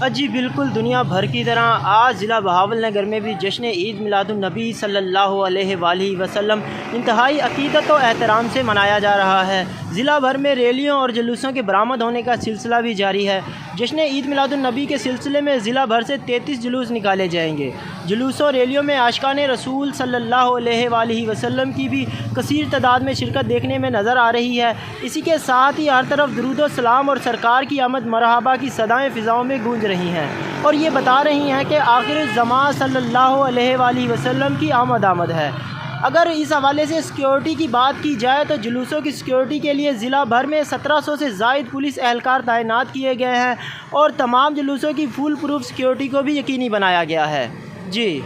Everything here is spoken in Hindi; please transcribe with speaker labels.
Speaker 1: जी बिल्कुल, दुनिया भर की तरह आज ज़िला बहावलनगर में भी जश्न ईद मिलादुन्नबी सल्लल्लाहु अलैहि वसल्लम इंतहाई अक़ीदत और एहतराम से मनाया जा रहा है। ज़िला भर में रैलियों और जुलूसों के बरामद होने का सिलसिला भी जारी है। जश्न ईद मिलादुन्नबी के सिलसिले में ज़िला भर से 33 जुलूस निकाले जाएंगे। जुलूसों रैलियों में आशिकाने रसूल सल्लल्लाहु अलैहि वसल्लम की भी कसीर तादाद में शिरकत देखने में नज़र आ रही है। इसी के साथ ही हर तरफ दुरूद व सलाम और सरकार की आमद मरहबा की सदाएँ फ़िज़ाओं में गूंज रही हैं और ये बता रही हैं कि आखिर ज़मां सल्लल्लाहु अलैहि वसल्लम की आमद है। अगर इस हवाले से सिक्योरिटी की बात की जाए तो जुलूसों की सिक्योरिटी के लिए ज़िला भर में 1700 से ज़ायद पुलिस एहलकार तैनात किए गए हैं और तमाम जुलूसों की फुल प्रूफ सिक्योरिटी को भी यकीनी बनाया गया है। जी।